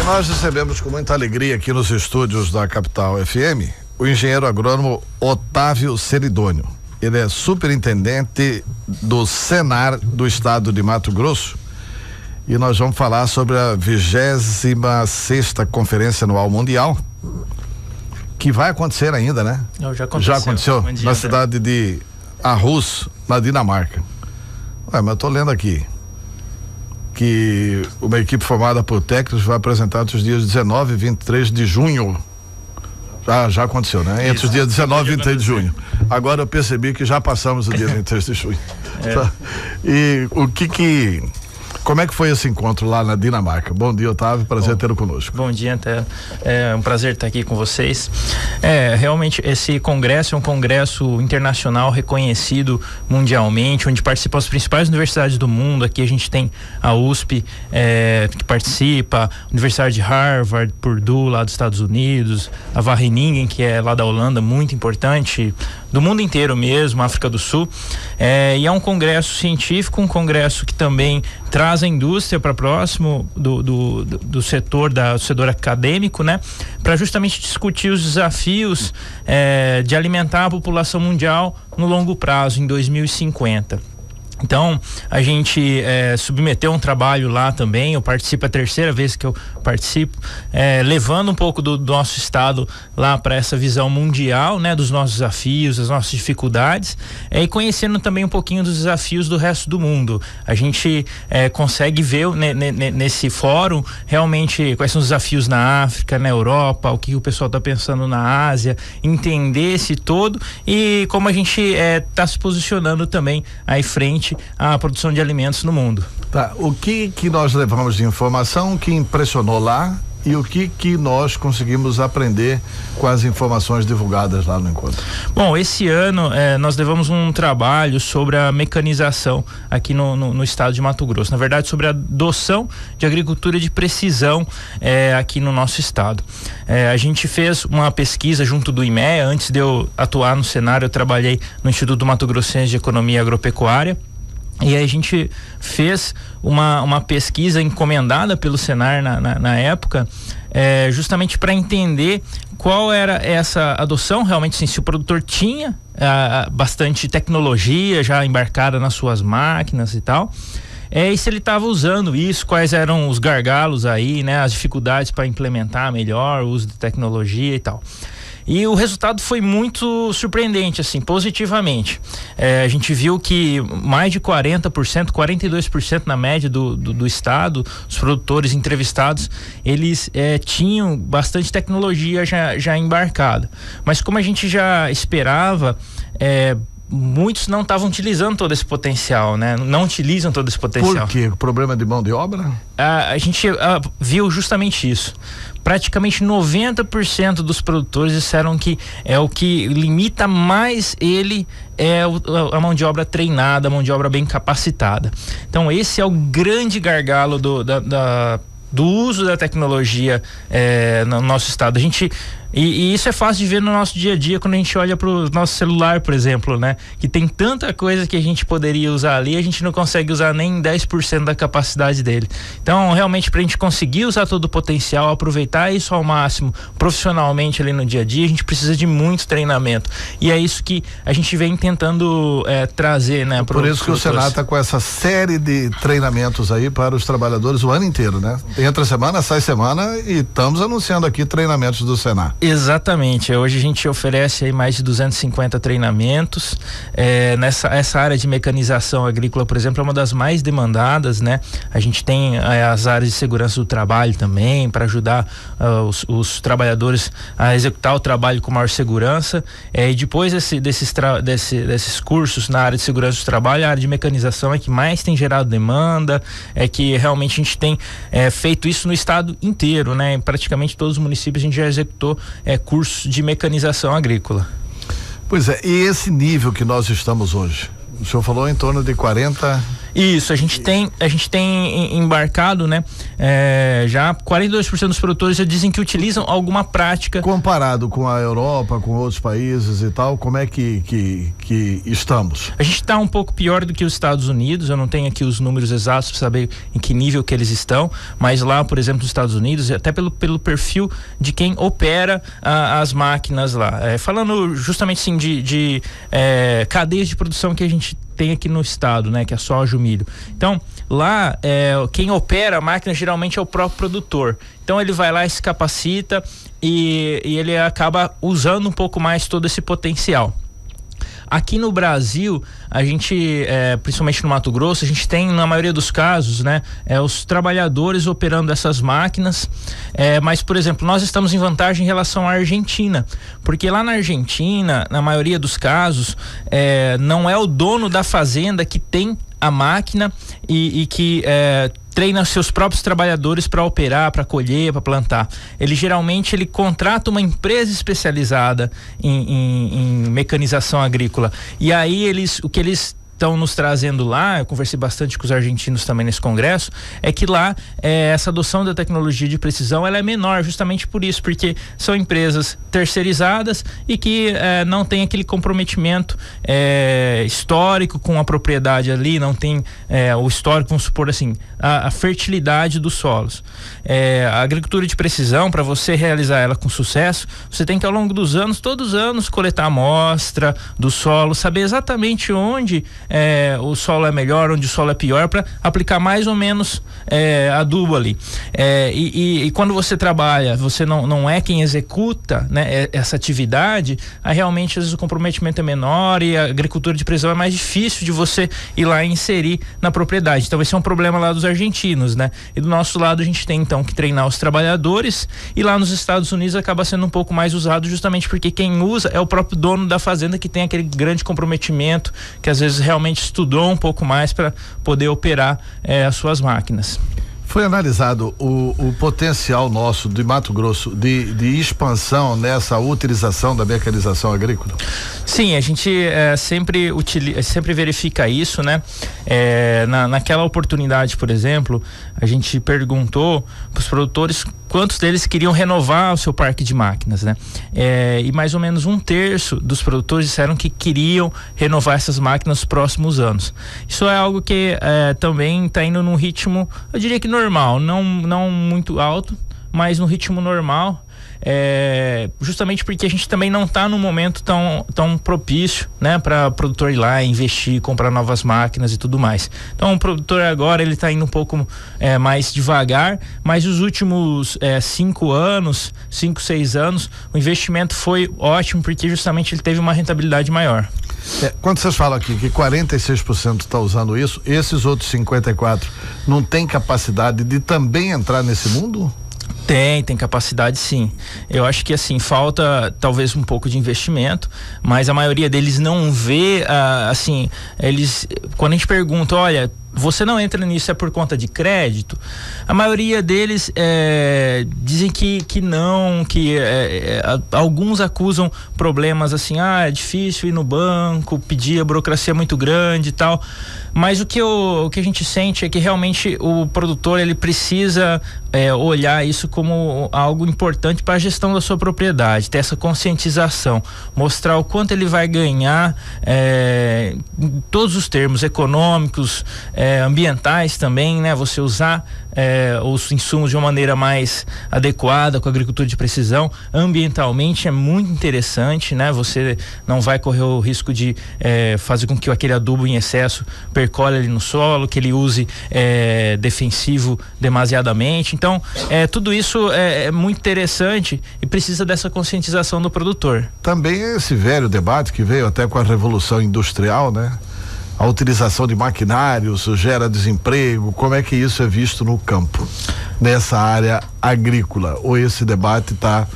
Nós recebemos com muita alegria aqui nos estúdios da Capital FM o engenheiro agrônomo Otávio Seridônio. Ele é superintendente do Senar do estado de Mato Grosso e nós vamos falar sobre a 26ª Conferência Anual Mundial, que vai acontecer ainda, né? Não, já aconteceu. Já aconteceu? Na cidade de Aarhus, na Dinamarca. Mas eu tô lendo aqui que uma equipe formada por técnicos vai apresentar entre os dias 19 e 23 de junho. Já aconteceu, né? Entre os dias 19 e 23 de junho. Agora eu percebi que já passamos o dia 23 de junho. Tá? E como é que foi esse encontro lá na Dinamarca? Bom dia, Otávio, prazer tê-lo conosco. Bom dia, até. É um prazer estar aqui com vocês. Realmente esse congresso é um congresso internacional reconhecido mundialmente, onde participam as principais universidades do mundo. Aqui a gente tem a USP, que participa, a Universidade de Harvard, Purdue, lá dos Estados Unidos, a Wageningen, que é lá da Holanda, muito importante, do mundo inteiro mesmo, África do Sul. E é um congresso científico, um congresso que também traz a indústria para próximo do setor acadêmico, né? Para justamente discutir os desafios de alimentar a população mundial no longo prazo, em 2050. Então, a gente submeteu um trabalho lá também. Eu participo, é a terceira vez que eu participo, levando um pouco do nosso estado lá para essa visão mundial, né, dos nossos desafios, das nossas dificuldades, e conhecendo também um pouquinho dos desafios do resto do mundo. A gente consegue ver nesse fórum realmente quais são os desafios na África, na Europa, o que o pessoal está pensando na Ásia, entender esse todo e como a gente está se posicionando também aí frente a produção de alimentos no mundo. Tá, o que nós levamos de informação que impressionou lá e o que nós conseguimos aprender com as informações divulgadas lá no encontro? Bom, esse ano nós levamos um trabalho sobre a mecanização aqui no estado de Mato Grosso, na verdade sobre a adoção de agricultura de precisão aqui no nosso estado. A gente fez uma pesquisa junto do IMEA. Antes de eu atuar no Senar, eu trabalhei no Instituto Mato Grossense de Economia Agropecuária. E aí a gente fez uma pesquisa encomendada pelo Senar na época, justamente para entender qual era essa adoção, realmente sim, se o produtor tinha bastante tecnologia já embarcada nas suas máquinas e tal, e se ele estava usando isso, quais eram os gargalos aí, né, as dificuldades para implementar melhor o uso de tecnologia e tal. E o resultado foi muito surpreendente, assim, positivamente. A gente viu que mais de 40%, 42% na média do estado, os produtores entrevistados, eles tinham bastante tecnologia já embarcada. Mas como a gente já esperava, muitos não estavam utilizando todo esse potencial, né? Não utilizam todo esse potencial. Por quê? Problema de mão de obra? A gente viu justamente isso. Praticamente 90% dos produtores disseram que o que limita mais ele a mão de obra treinada, a mão de obra bem capacitada. Então esse é o grande gargalo do uso da tecnologia no nosso estado. E isso é fácil de ver no nosso dia a dia quando a gente olha para o nosso celular, por exemplo, né? Que tem tanta coisa que a gente poderia usar ali, a gente não consegue usar nem 10% da capacidade dele. Então, realmente, para a gente conseguir usar todo o potencial, aproveitar isso ao máximo profissionalmente ali no dia a dia, a gente precisa de muito treinamento. E é isso que a gente vem tentando trazer, né? Por isso que o Senar está com essa série de treinamentos aí para os trabalhadores o ano inteiro, né? Entra semana, sai semana e estamos anunciando aqui treinamentos do Senar. Exatamente, hoje a gente oferece aí mais de 250 treinamentos, essa área de mecanização agrícola, por exemplo, é uma das mais demandadas, né? A gente tem as áreas de segurança do trabalho também, para ajudar os trabalhadores a executar o trabalho com maior segurança, e depois desses cursos na área de segurança do trabalho, a área de mecanização é que mais tem gerado demanda, que realmente a gente tem feito isso no estado inteiro, né? Em praticamente todos os municípios a gente já executou cursos de mecanização agrícola. Pois é, e esse nível que nós estamos hoje? O senhor falou em torno de 40... Isso, a gente tem embarcado, né? Já 42% dos produtores já dizem que utilizam alguma prática. Comparado com a Europa, com outros países e tal, como é que estamos? A gente está um pouco pior do que os Estados Unidos. Eu não tenho aqui os números exatos para saber em que nível que eles estão, mas lá, por exemplo, nos Estados Unidos, até pelo perfil de quem opera as máquinas lá. Falando justamente assim de cadeias de produção que a gente tem aqui no estado, né, que é soja, o milho. Então, lá, quem opera a máquina geralmente é o próprio produtor. Então, ele vai lá e se capacita e ele acaba usando um pouco mais todo esse potencial. Aqui no Brasil, a gente, principalmente no Mato Grosso, a gente tem, na maioria dos casos, né, os trabalhadores operando essas máquinas, mas, por exemplo, nós estamos em vantagem em relação à Argentina, porque lá na Argentina, na maioria dos casos, não é o dono da fazenda que tem a máquina e que treina seus próprios trabalhadores para operar, para colher, para plantar. Ele geralmente contrata uma empresa especializada em mecanização agrícola. E aí o que eles estão nos trazendo lá, eu conversei bastante com os argentinos também nesse congresso, é que lá essa adoção da tecnologia de precisão ela é menor, justamente por isso, porque são empresas terceirizadas e que não tem aquele comprometimento histórico com a propriedade ali, não tem o histórico, vamos supor assim, a fertilidade dos solos. A agricultura de precisão, para você realizar ela com sucesso, você tem que ao longo dos anos, todos os anos, coletar amostra do solo, saber exatamente onde o solo é melhor, onde o solo é pior, para aplicar mais ou menos adubo ali. E quando você trabalha, você não é quem executa, né, essa atividade, aí realmente às vezes o comprometimento é menor e a agricultura de precisão é mais difícil de você ir lá e inserir na propriedade. Então esse é um problema lá dos argentinos, né? E do nosso lado a gente tem então que treinar os trabalhadores, e lá nos Estados Unidos acaba sendo um pouco mais usado justamente porque quem usa é o próprio dono da fazenda, que tem aquele grande comprometimento, que às vezes realmente estudou um pouco mais para poder operar as suas máquinas. Foi analisado o potencial nosso de Mato Grosso de expansão nessa utilização da mecanização agrícola? Sim, a gente sempre verifica isso, né? Naquela oportunidade, por exemplo, a gente perguntou para os produtores quantos deles queriam renovar o seu parque de máquinas, né? E mais ou menos 1/3 dos produtores disseram que queriam renovar essas máquinas nos próximos anos. Isso é algo que também está indo num ritmo, eu diria que normal, não muito alto, mas no ritmo normal. Justamente porque a gente também não está num momento tão propício, né, para o produtor ir lá investir, comprar novas máquinas e tudo mais. Então o produtor agora ele está indo um pouco mais devagar, mas os últimos 5 anos, 5, 6 anos, o investimento foi ótimo porque justamente ele teve uma rentabilidade maior. Quando vocês falam aqui que 46% está usando isso, esses outros 54% não tem capacidade de também entrar nesse mundo? Tem capacidade, sim. Eu acho que assim, falta talvez um pouco de investimento, mas a maioria deles não vê, assim, quando a gente pergunta, olha, você não entra nisso por conta de crédito? A maioria deles dizem que não, alguns acusam problemas assim, é difícil ir no banco, pedir, a burocracia é muito grande e tal, mas o que a gente sente é que realmente o produtor ele precisa olhar isso como algo importante para a gestão da sua propriedade, ter essa conscientização, mostrar o quanto ele vai ganhar em todos os termos econômicos, ambientais também, né? Você usar os insumos de uma maneira mais adequada com a agricultura de precisão, ambientalmente é muito interessante, né? Você não vai correr o risco de fazer com que aquele adubo em excesso percole ali no solo, que ele use defensivo demasiadamente. Então, tudo isso é muito interessante e precisa dessa conscientização do produtor. Também esse velho debate que veio até com a Revolução Industrial, né? A utilização de maquinários gera desemprego, como é que isso é visto no campo, nessa área agrícola, ou esse debate está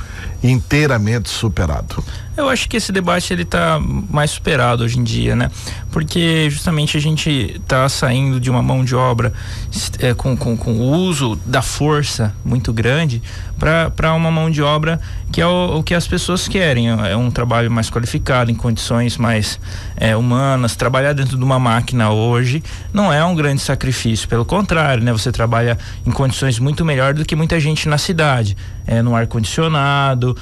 inteiramente superado? Eu acho que esse debate ele está mais superado hoje em dia, né? Porque justamente a gente está saindo de uma mão de obra com o uso da força muito grande para uma mão de obra que é o que as pessoas querem. É um trabalho mais qualificado, em condições mais humanas. Trabalhar dentro de uma máquina hoje não é um grande sacrifício, pelo contrário, né? Você trabalha em condições muito melhores do que muita gente na cidade, no ar-condicionado,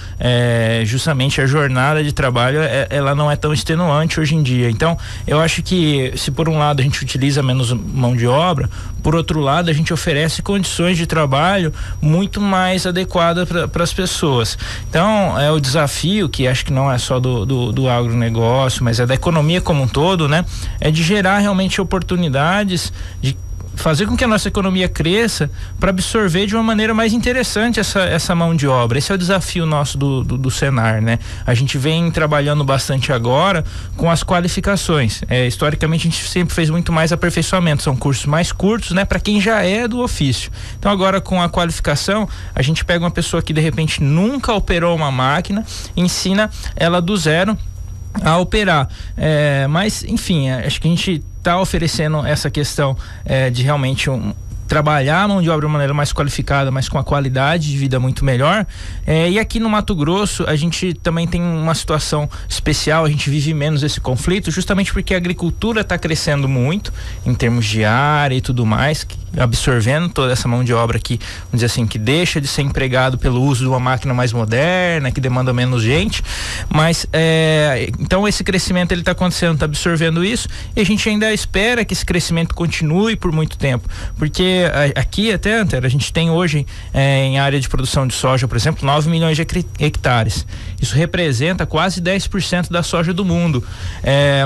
justamente a jornada de trabalho ela não é tão extenuante hoje em dia. Então eu acho que se por um lado a gente utiliza menos mão de obra, por outro lado a gente oferece condições de trabalho muito mais adequadas para as pessoas. Então é o desafio, que acho que não é só do agronegócio, mas é da economia como um todo, né? É de gerar realmente oportunidades, de fazer com que a nossa economia cresça para absorver de uma maneira mais interessante essa mão de obra. Esse é o desafio nosso do Senar, né? A gente vem trabalhando bastante agora com as qualificações. Historicamente a gente sempre fez muito mais aperfeiçoamento, são cursos mais curtos, né? Para quem já é do ofício. Então agora com a qualificação, a gente pega uma pessoa que de repente nunca operou uma máquina, ensina ela do zero a operar. Mas enfim, acho que a gente está oferecendo essa questão de realmente trabalhar a mão de obra de uma maneira mais qualificada, mas com a qualidade de vida muito melhor. E aqui no Mato Grosso a gente também tem uma situação especial, a gente vive menos esse conflito, justamente porque a agricultura está crescendo muito em termos de área e tudo mais, absorvendo toda essa mão de obra que, vamos dizer assim, que deixa de ser empregado pelo uso de uma máquina mais moderna, que demanda menos gente, mas então esse crescimento ele está acontecendo, está absorvendo isso, e a gente ainda espera que esse crescimento continue por muito tempo, porque aqui até, Antero, a gente tem hoje em área de produção de soja, por exemplo, 9 milhões de hectares. Isso representa quase 10% da soja do mundo.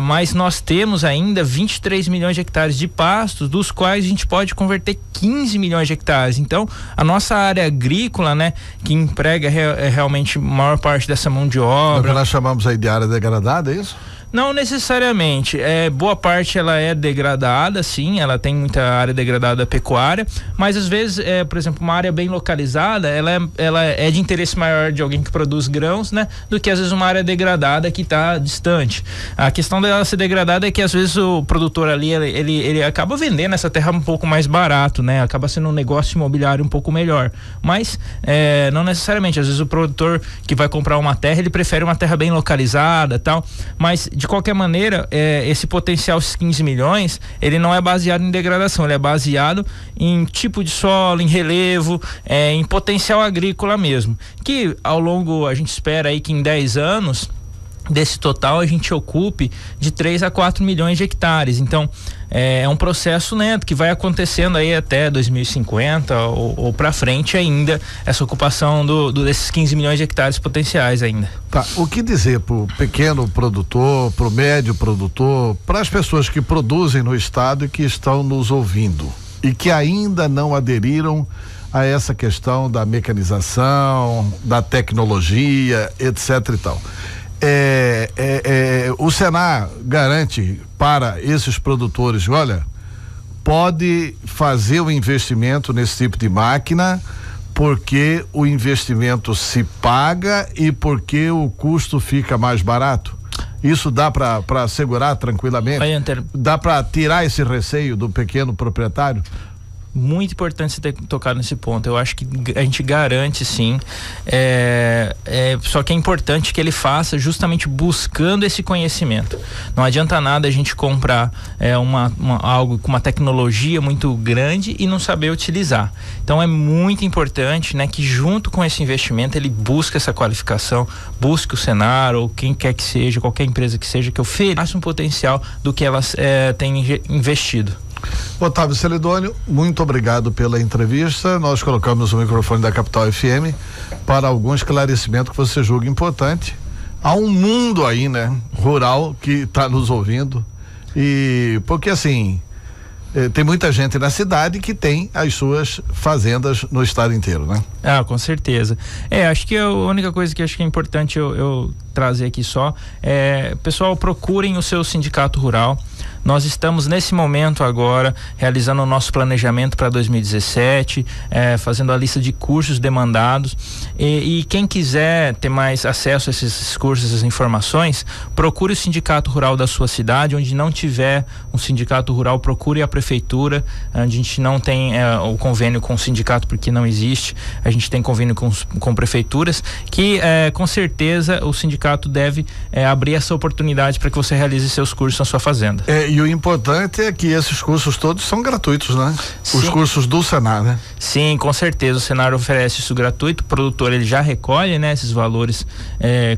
Mas nós temos ainda 23 milhões de hectares de pastos, dos quais a gente pode converter 15 milhões de hectares. Então, a nossa área agrícola, né, que emprega realmente a maior parte dessa mão de obra. É o que nós chamamos aí de área degradada, é isso? Não necessariamente, boa parte ela é degradada, sim, ela tem muita área degradada pecuária, mas às vezes, por exemplo, uma área bem localizada, ela é de interesse maior de alguém que produz grãos, né, do que às vezes uma área degradada que está distante. A questão dela ser degradada é que às vezes o produtor ali, ele acaba vendendo essa terra um pouco mais barato, né, acaba sendo um negócio imobiliário um pouco melhor, mas não necessariamente, às vezes o produtor que vai comprar uma terra, ele prefere uma terra bem localizada, tal, mas de qualquer maneira, esse potencial, esses 15 milhões, ele não é baseado em degradação, ele é baseado em tipo de solo, em relevo, em potencial agrícola mesmo, que ao longo, a gente espera aí que em 10 anos desse total a gente ocupe de 3 a 4 milhões de hectares. Então é um processo lento que vai acontecendo aí até 2050 ou para frente ainda, essa ocupação desses 15 milhões de hectares potenciais ainda. Tá, o que dizer pro pequeno produtor, pro médio produtor, para as pessoas que produzem no estado e que estão nos ouvindo e que ainda não aderiram a essa questão da mecanização, da tecnologia, etc e tal? O Senar garante para esses produtores, olha, pode fazer o investimento nesse tipo de máquina porque o investimento se paga e porque o custo fica mais barato. Isso dá para segurar tranquilamente? Dá para tirar esse receio do pequeno proprietário? Muito importante você ter tocado nesse ponto. Eu acho que a gente garante, sim. Só que é importante que ele faça justamente buscando esse conhecimento. Não adianta nada a gente comprar algo com uma tecnologia muito grande e não saber utilizar. Então é muito importante, né, que junto com esse investimento ele busque essa qualificação, busque o Senar ou quem quer que seja, qualquer empresa que seja, que ofereça um potencial do que elas têm investido. Otávio Celidônio, muito obrigado pela entrevista. Nós colocamos o microfone da Capital FM para algum esclarecimento que você julga importante. Há um mundo aí, né, rural que está nos ouvindo, e porque assim tem muita gente na cidade que tem as suas fazendas no estado inteiro, né? Com certeza. Acho que a única coisa que acho que é importante eu trazer aqui só pessoal, procurem o seu sindicato rural. Nós estamos nesse momento agora realizando o nosso planejamento para 2017, fazendo a lista de cursos demandados, e quem quiser ter mais acesso a esses cursos, essas informações, procure o sindicato rural da sua cidade. Onde não tiver um sindicato rural, procure a prefeitura. A gente não tem o convênio com o sindicato porque não existe, a gente tem convênio com prefeituras, que com certeza o sindicato deve abrir essa oportunidade para que você realize seus cursos na sua fazenda. E o importante é que esses cursos todos são gratuitos, né? Sim. Os cursos do Senar, né? Sim, com certeza, o Senar oferece isso gratuito, o produtor ele já recolhe, né, esses valores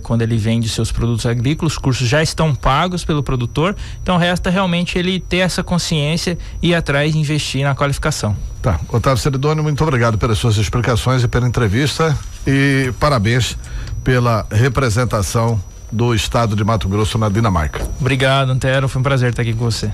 quando ele vende seus produtos agrícolas. Os cursos já estão pagos pelo produtor, então resta realmente ele ter essa consciência e ir atrás e investir na qualificação. Tá, Otávio Ceridônio, muito obrigado pelas suas explicações e pela entrevista, e parabéns pela representação do estado de Mato Grosso na Dinamarca. Obrigado, Antero, foi um prazer estar aqui com você.